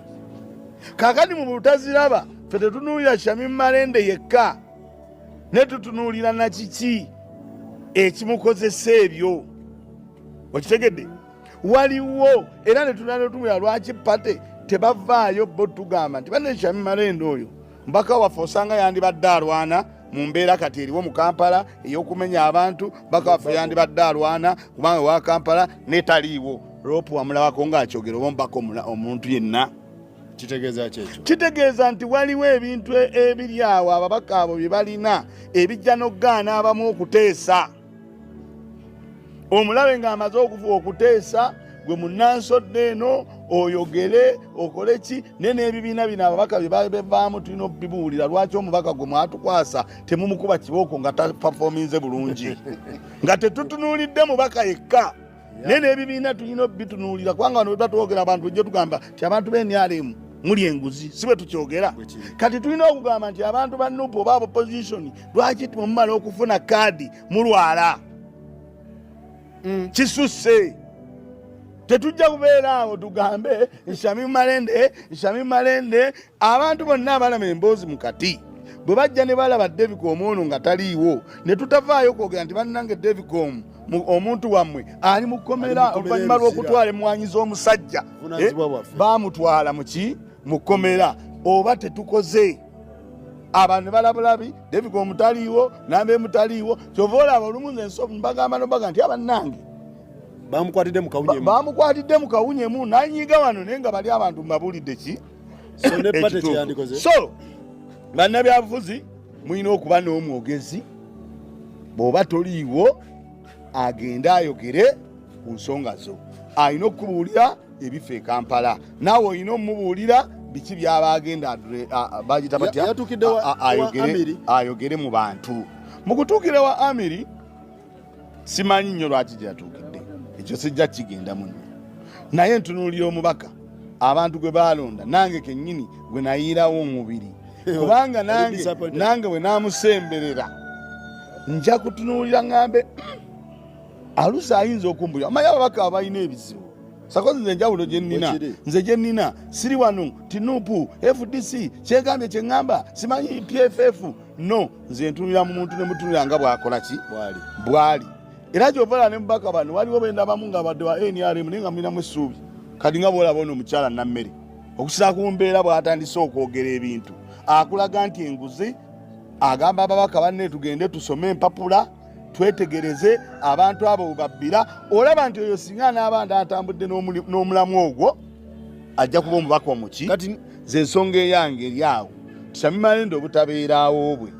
kaakati mu butaziraba ffe tetunuulira Sami Malende yekka ne tutunuulira nakiki ekimukozesa ebyo okitegedde waliwo era netunaletumira lwaki pate tebavaayo bo tugamba nti banne Sami Malende oyo mbaka waffe osanga yandibadde alwana mu mbeera kati eriwo mu Kampala ey'okumenya abantu mbaka waffe yandibadde alwana kubanga wa Kampala netaliiwo ropu wamulabako ng'akyogera oba mbaka omuntu yenna kitegeeza nti waliwo ebintu ebiri awo ababaka abo bye balina ebijja n'okugaana abamu okuteesa omulabe ng'amaze okuteesa gwe munnansodde eno oyogere okole ki ne n'ebibiina bino ababaka bye bevaamu tulina obibuulira lwaki omubaka gwe mwatukwasa temumukuba kibooko nga tapafominze bulungi nga tetutunuulidde mubaka yekka ne n'ebibiina tulina obitunuulira kubanga wano bwetwatwogera abantu ejjo tugamba ti abantu b'NRM muli enguzi si bwe tukyogera kati tulina okugamba nti abantu ba Nuupu oba opposition lwaki mumala okufuna kaadi mulwala kisusse tetujja kubeera awo tugambe Sami Malende abantu bonna abalama emboozi mu kati bwe bajja ne balaba David Omwono nga taliiwo ne tutavaayo kwogera nti bannange David omuntu wammwe ali mu kkomera oluvannyuma lw'okutwala emmwanyi z'omusajja baamutwala mu kkomera oba tetukoze abantu balabulabi David omutaliiwo nambe mutaliiwo kyova olaba olumu nze mbagamba nobaga nti abannange bamukwatidde mu kawunyemu nanyiga wano naye nga bali abantu mbabulidde ki so bannabyabufuzi mulina okuba n'omwogezi bw'oba toliiwo agende ayogere ku nsonga zo alina okubuulira ebifa e Kampala naawe olina omubuulira biki byaba agenda bagita batya ayogere mu bantu mu kutuukira wa Amiri simanyi nnyo lwaki gyeyatuukidde ekyo sijja kigenda muno naye ntunuulira omubaka abantu gwe balonda nange kennyini gwe nayiirawo omubiri kubanga nange bwe naamusemberera nja kutunuulira ŋŋambe alusi ayinza okumbulira amanyi ababaka abalina ebizibu sakozi nze enjawulo gye nnina siri wano ti Nuupu FDC kyegambye kye ŋŋamba simanyi PFF no nze ntunulira mu muntu ne mutunulira nga bw'akola ki bw'ali era gy'ovala ne mubaka bano waliwo benda abamu nga badde wa NRM naye nga mulinamu essuubi kati nga bw'olaba ono omukyala nammere okusira ku mbeera bw'atandise okwogera ebintu akulaga nti enguzi agamba ababaka banne tugende tusome empapula twetegereze abantu abo babbira olaba nti oyo singa n'abandi atambudde n'omulamu ogwo ajja kuba omubaka omuki kati ze nsonga eyange eri awo Shamim Malende obutabeeraawo bwe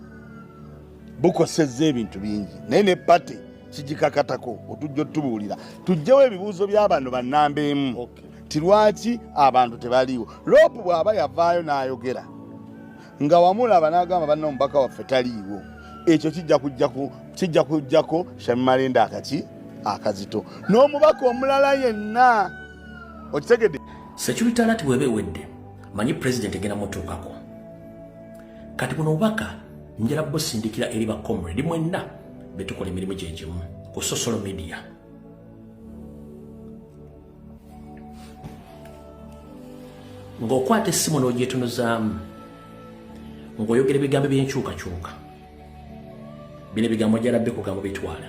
bukosezza ebintu bingi naye ne pate kigikakatako otujja otubuulira tujjewo ebibuuzo by'abano bannamba emu tilwaki abantu tebaliiwo Lopu bw'aba yavaayo n'ayogera nga wamulaba n'agamba banna omubaka waffe taliiwo ekyo kijja kujjako Shamim Malende akazito n'omubaka omulala yenna okitegedde security alert bwebe wedde manyi president egenda mutuukako kati buno obubaka njala busindikira eri ba comrade mwenna betukola emirimu gyegimu ku social media ng'okwata essimu n'ogyetunuzaamu ng'oyogera ebigambo by'enkyukakyuka bino ebigambo gyalabbe kugambo bitwala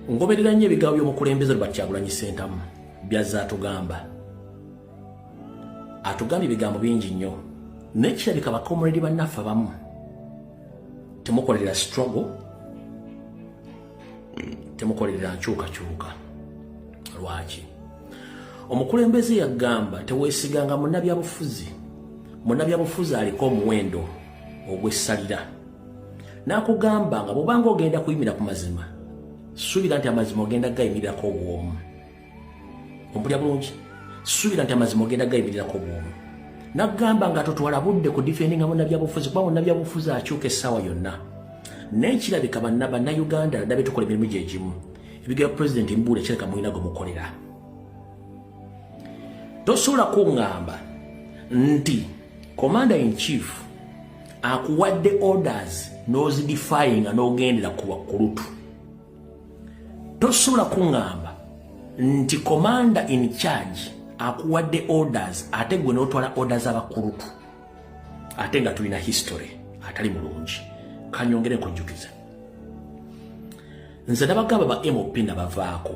ngoberera nnyo ebigambo by'omukulembeze Robert Kyagulanyi Ssentamu byazze atugambye ebigambo bingi nnyo nekirabika bakomredi bannaffe abamu temukolerera struggle temukolerera nkyukakyuka lwaki omukulembeze yagamba teweesiganga munnabyabufuzi aliko omuwendo ogw'essalira n'akugamba nga bw'obanga ogenda kuyimira ku mazima suubira nti amazima ogenda gayimirirako obwomu ompulya bulungi suubira nti amazima ogenda gayimirirako obwomu n'agamba nga totwala budde ku defendinga munnabyabufuzi kuba munnabyabufuzi akyuka essaawa yonna n'ekirabika bannayuganda naddala betukola emirimu gyegimu ebigambo pulezidenti mbuula ekireka mulina gwe mukolera tosobola kuŋŋamba nti commander in chief akuwadde orders n'ozidifyinga n'ogendera ku bakkulutu tosobola kuŋŋamba nti commander in charge akuwadde orders ate gwe n'otwala orders abakkulutu ate nga tulina history atali mulungi kanyongere nkujjukiza nze nabagamba ba MOP nabavaako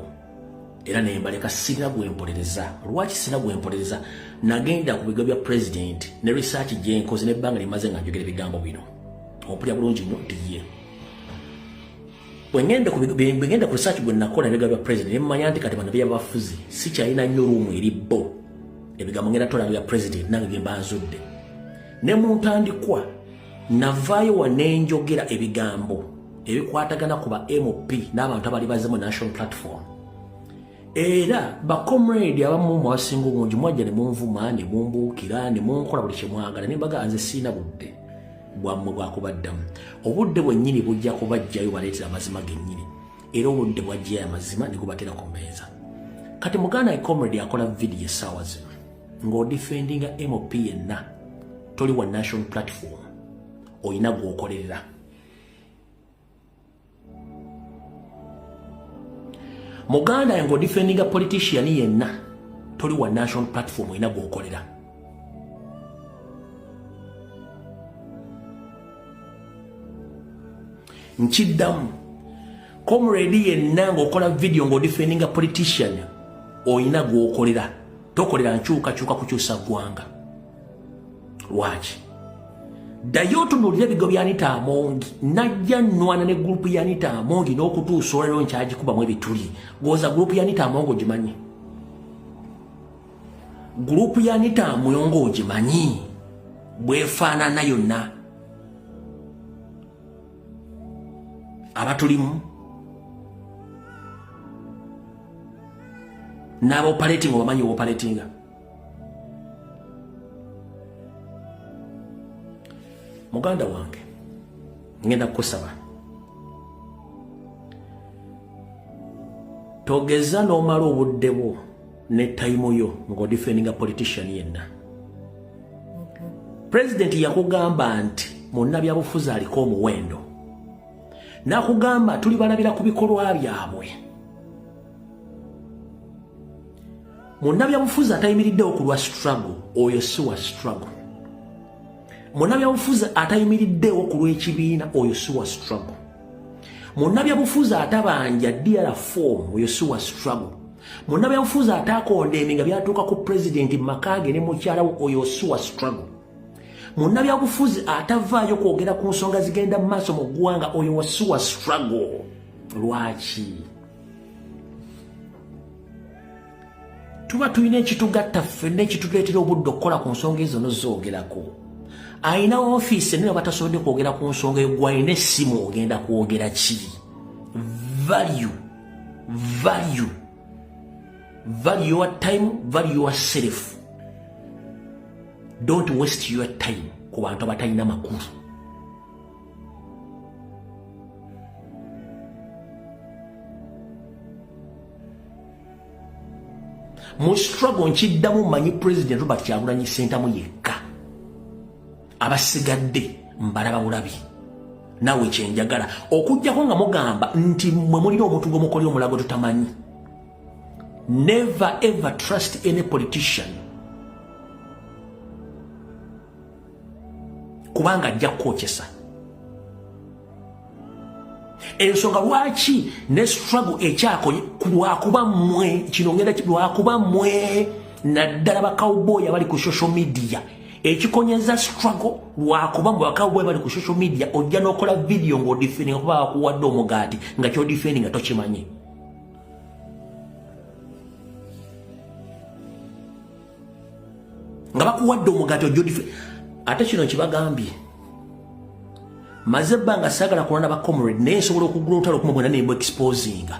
era nembaleka sirina gwempolereza lwaki sirina gwempolereza nagenda ku bigambo bya president ne research gyenkoze nebbanga limaze nga njogera ebigambo bino ompulya bulungi nnyo ndiye bwengenda ku research gwe nakola ebigambo bya president nemanya nti kati bano byabafuzi sikyalina nnyo luumu eri bo ebigambo ngenda tola bya president nange bye mbanzudde ne mu ntandikwa navaayo wanenjogera ebigambo ebikwatagana ku ba MOP n'abantu abali bazze mu national platform era bakomrade abamu mwasinga obungi mwajja ne munvuma ne mumbuukira ne munkola buli kyemwagala ne mbaga nze siina budde bwammwe bwakubaddamu obudde bwennyini bujja kubajjayo baleetera amazima gennyini era obudde bwajjayo amazima ne gubatera ku mmeeza kati muganda comrade akola vidiyo essaawa zino ng'odifendinga MOP yenna toli wa national platform oyina gw'okolerera muganda yango defending a politician yenna toli wa national platform ina gw'okolera nkiddamu comrade yenna ng'okola video ngo defending a politician oyina gw'okolera tokolera nkyukakyuka kukyusa ggwanga lwaki ddayo otunuulira ebigambo bya Anita Amongi najja nnwana ne gurupu ya Anita Amongi n'okutuusa olwaleero nkyagikubamu ebituli gwoza gurupu ya Anita Amongi ogimanyi gurupu ya Anita Amongi ogimanyi bwefaanana yonna abatulimu n'abaoperating obamanyi obaoperatinga muganda wange ngenda kukusaba togeza n'omala obudde bwo ne tayimu yo ng'odifendinga politician yenna president yakugamba nti munnabyabufuzi aliko omuwendo n'akugamba tuli balabira ku bikolwa byabwe munnabyabufuzi atayimiriddewo ku lwa struggle oyo si wa struggle munnabyabufuzi atayimiriddewo ku lw'ekibiina oyo si wa struggle munnabyabufuzi atabanja DRFOM oyo si wa struggle munnabyabufuzi atakondeemi nga byatuuka ku president makaage ne mukyala we oyo si wa struggle munnabyabufuzi atavaayo kwogera ku nsonga zigenda mu maaso mu ggwanga oyo wasuwa struggle. Lwaki? Tuba tulina ekitugatta ffenna ekituleetera obudde okukola ku nsonga ezo nozoogerako. Ayina ofiisi ennene batasobodde kwogera ku nsonga eyo, gwalina essimu ogenda kwogera ki? Value your time, value yourself. Don't waste your time ku bantu abatalina makulu. Mu struggle nkiddamu manyi President Robert Kyagulanyi Ssentamu yekka. Abasigadde mbalaba bulabi. Nawe kyenjagala okujjako nga mugamba nti mwe mulina omuntu gw'omukoli omulago tutamanyi. Never ever trust any politician. Kubanga ajja kukokyesa. Ensonga lwaki ne struggle ekyako lwakuba mmwe kino ngenda lwakuba mmwe naddala ba cowboy abali ku social media. Ekikonyeza struggle lwakuba mmwe ba cowboy abali ku social media ojja n'okola video ng'odifendinga kuba bakuwadde omugaati nga kyodifendinga tokimanyi. Nga bakuwadde omugaati ojja ate kino kibagambye. Maze ebbanga saagala kulwana ba comrade naye nsobola okugula olutalo okuma bwena nembu exposinga.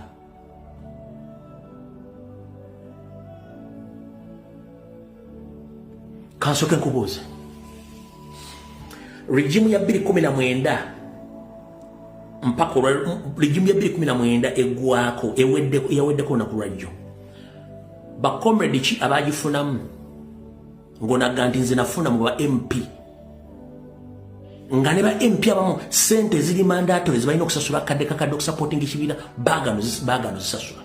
Kansooke nkubuuze. Regimu ya 2019 mpaka regimu ya 2019 eggwako yaweddeko olunaku lwajjo. Ba comrade ki abaagifunamu ng'onaga nti nze nafuna mu ba MP. Nga ne ba MP abamu sente ziri mandatory zibalina okusasula kadde kakadde okusupporting ekibiina baagano zisasula.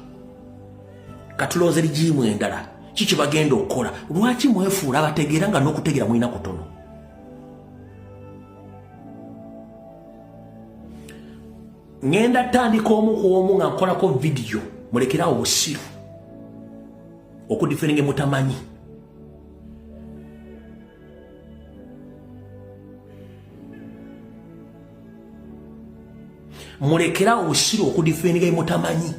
Katulonze ligimu endala kiki bagenda okukola. Lwaki mwefuula abategeera nga n'okutegeera mulina kutono? Ngenda tandika omu ku omu nga nkolako video mulekerawo obusiru okudiferinge mutamanyi. Mulekera obusiru okudifendinga mutamanyi.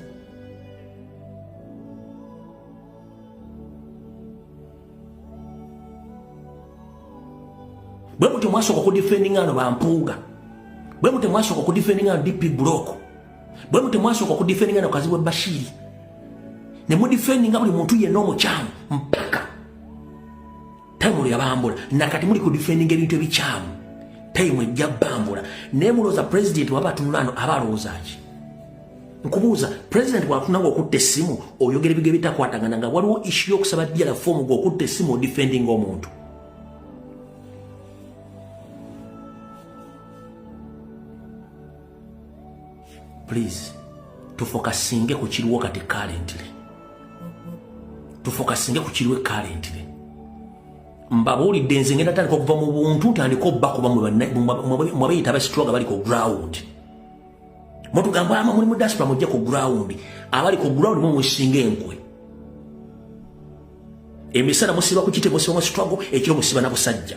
Bwe muti mwasooka okudifendinga ano bampuuga. Bwe muti mwasooka okudifendinga ano DP Block. Bwe muti mwasooka okudifendinga ano Kazibwe Bashiri. Ne mudifendinga buli muntu yenna omukyamu mpaka time yabambula. Nakati muli kudifendinga ebintu ebikyamu. Time ejja bambula. Ne muloza president wabatunulano abalooza ki? Nkubuuza president watunanga okutta essimu oyogera ebigere bitakwatagana nga waliwo issue y'okusaba jjala fomu gw'okutta essimu odifendinga omuntu. Please tufokasinge ku kiriwo kati currently. Tufokasinge ku kiriwo currently. Mbabuulidde nze ngenda tandika okuva mu buntu ntandika obbakuba mwabayita abasitroga bali ku ground. Mutugamba ama muli mu diaspora mujja ku ground. Abali ku ground mumusinga enkwe. Emisana musiba ku kite musiba mu struggle ekiro musiba na busajja.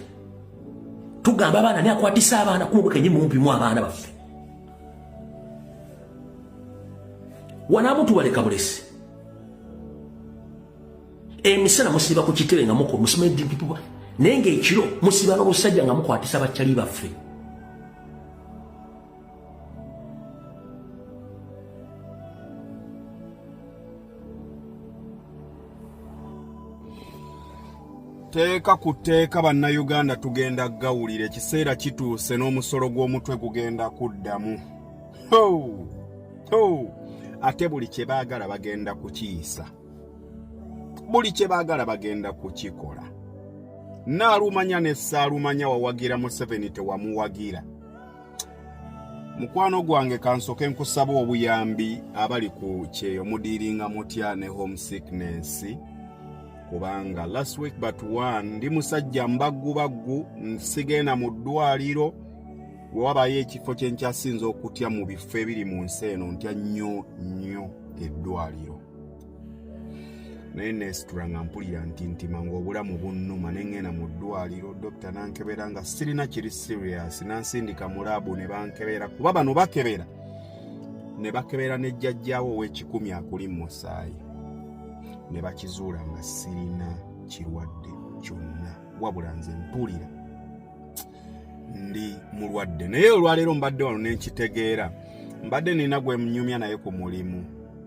Tugamba abaana ne akwatisa abaana kumubwe nyi mumpi mu abaana baffe. Wana mutu waleka bulesi. Emisana musiba ku kitebe nga muko musime dipipa. Nenge ekiro musiba n'obusajja nga mukwatisa bakyali baffe. Teeka ku tteeka bannayuganda tugenda gawulira ekiseera kituuse n'omusolo gw'omutwe gugenda kuddamu. Ate buli kye baagala bagenda kukiisa. Buli kye baagala bagenda kukikola. Naalumanya ne Saalumanya wawagira Museveni tewamuwagira. Mukwano gwange kansoke nkusaba obuyambi abali ku kyeyo mudiringa mutya ne homesickness. Kubanga last week but one ndi musajja mbaggu nsigenda mu ddwaliro wabaye ekifo kye nkyasinze okutya mu bifo ebiri mu nsi eno ntya nnyo eddwaliro. naye nesitula nga mpulira ntintima ng'obulamu bunnuma ne ŋŋenda mu ddwaliro dokita nankebera nga sirina kiri serious nansindika mu laabu ne bankebera kuba bano bakebera ne bakebera ne jjajjaawo ow'ekikumi akuli mu musaayi ne bakizuula nga sirina kirwadde kyonna wabula nze mpulira ndi mulwadde naye olwaleero mbadde wano nenkitegeera mbadde nina gwe mnyumya naye ku mulimu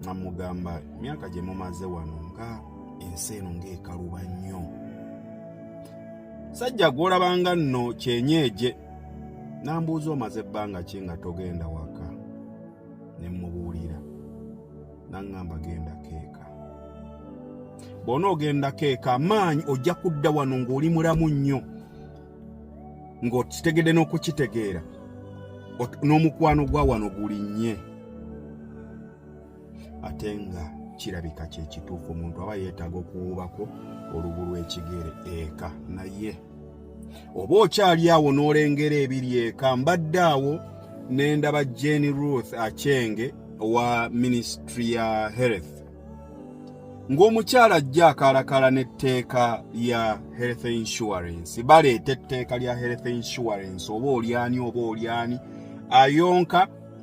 namugamba myaka gye mumaze wano nga ensi eno ng'ekaluba nnyo sajja gw'olabanga nno kyenyeeje nambuuza omaze ebbanga ki nga togenda waka ne mmubuulira naŋŋamba genda keeka bw'onoogenda keeka amaanyi ojja kudda wano ng'oli mulamu nnyo ng'okitegedde n'okukitegeera n'omukwano gwa wano gulinnye ate nga kirabika kyekituufu omuntu aba yeetaaga okuwubako olubu lw'ekigere eka naye oba okyali awo n'olengera ebiri eka mbadde awo n'endaba Jane Ruth Achenge wa Ministry ya Health ng'omukyala ajja akaalakala n'etteeka lya health insurance baleeta etteeka lya health insurance oba olyani ayonka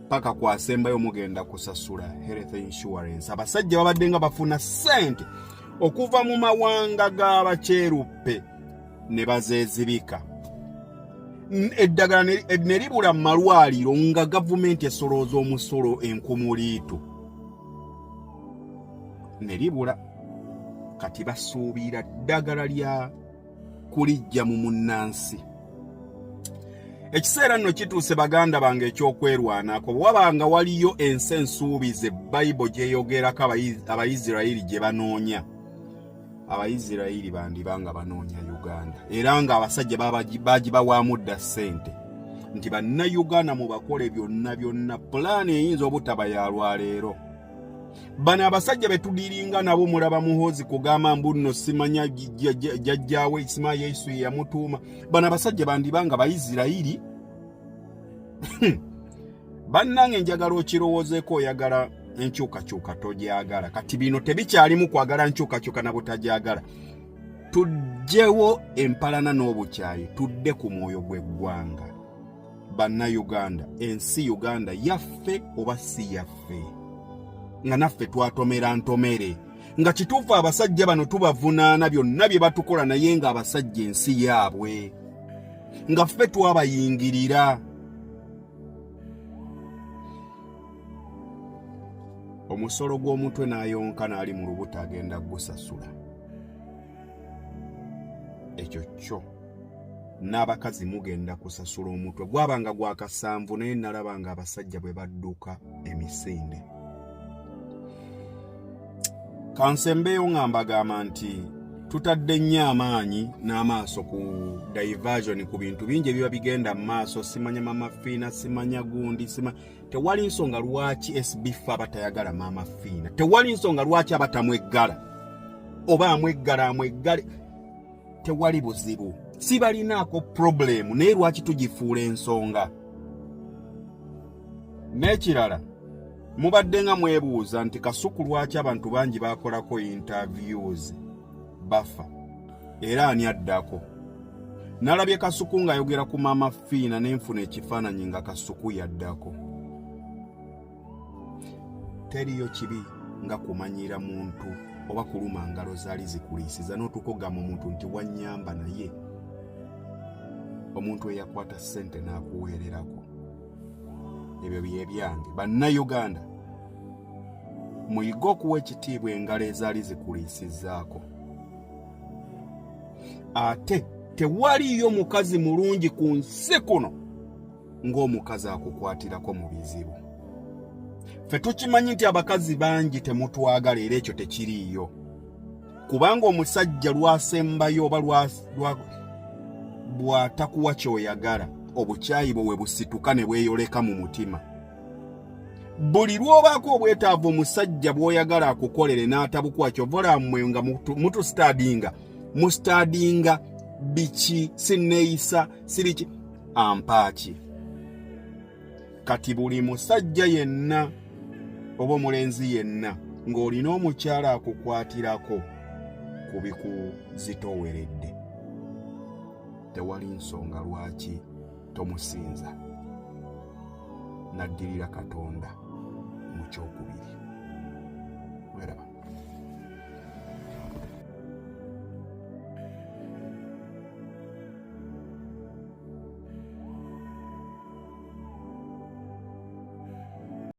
paka kwasembayo mugenda kusasula health insurance abasajja babadde nga bafuna ssente okuva mu mawanga g'abakyeruppe ne bazeezibika eddagala ne libula mu malwaliro nga gavumenti esolooza omusolo enkumuliitu ne libula kati basuubira ddagala lya kulijja mu munnansi ekiseera nno kituuse baganda bange ekyokwerwanako wabanga waliyo ensi ensuubize bayibuli gyeyogerako abayisirayiri gye banoonya abayisirayiri bandibanga banoonya Uganda era nga abasajja bagibawaamu dda ssente nti bannayuganda mu bakole byonna pulaani eyinza obutaba ya lwaleero bano abasajja betudiringa nabo mulaba muhozi kugamba mbuno simanya jjajjaawe sima Yesu yamutuuma bano abasajja bandibanga bayisirayiri bannange njagala okirowoozeeko oyagala enkyukakyuka togyagala kati bino tebikyalimu kwagala enkyukakyuka na butajagala tujjewo empalana n'obukyayi tudde ku mwoyo gw'eggwanga bannayuganda ensi Uganda yaffe oba si yaffe nga naffe twatomera ntomere nga kituufu abasajja bano tubavunaana byonna bye batukola naye nga abasajja ensi yaabwe nga ffe twabayingirira omusolo gw'omutwe n'ayonka n'ali mu lubuto agenda gusasula ekyo kyo n'abakazi mugenda kusasula omutwe gwabanga gwa kasanvu naye nalabanga abasajja bwe badduka emisinde kansembeyo ngambagamba nti tutadde nnyo amaanyi n'amaaso ku diversion ku bintu bingi ebiba bigenda mu maaso simanya mama fiina simanya gundi tewali nsonga lwaki SB4 abatayagala mama fiina tewali nsonga lwaki abatamweggala oba amweggale tewali buzibu si balinaako problemu naye lwaki tugifuula ensonga n'ekirala mubadde nga mwebuuza nti Kasuku lwaki abantu bangi bakolako interviews bafa era ani addako nalabye Kasuku ng'ayogera ku mama fiina n'enfuna ekifaananyi nga Kasuku yaddako teriyo kibi nga kumanyira muntu oba kuluma ngalo zaali zikuliisiza n'otukogama omuntu nti wannyamba naye omuntu eyakwata ssente n'akuweererako ebyo bye byange bannayuganda muyige okuwa ekitiibwa engalo ezaali zikuliisizzaako ate tewaliyo mukazi mulungi ku nsi kuno ng'omukazi akukwatirako mu bizibu ffe tukimanyi nti abakazi bangi temutwagala era ekyo tekiriiyo kubanga omusajja lwasembayo oba bw'atakuwa kyoyagala obukyayi bwe busituka ne bweyoleka mu mutima buli lw'obaako obwetaavu omusajja bw'oyagala akukolere n'atabukuwa kyovula mmwe nga mustadinga biki sinneeyisa siriki ampaaki kati buli musajja yenna oba omulenzi yenna ng'olina omukyala akukwatirako kubikuzitooweredde tewali nsonga lwaki tomusinza naddirira Katonda mu kyokubiri. Weraba.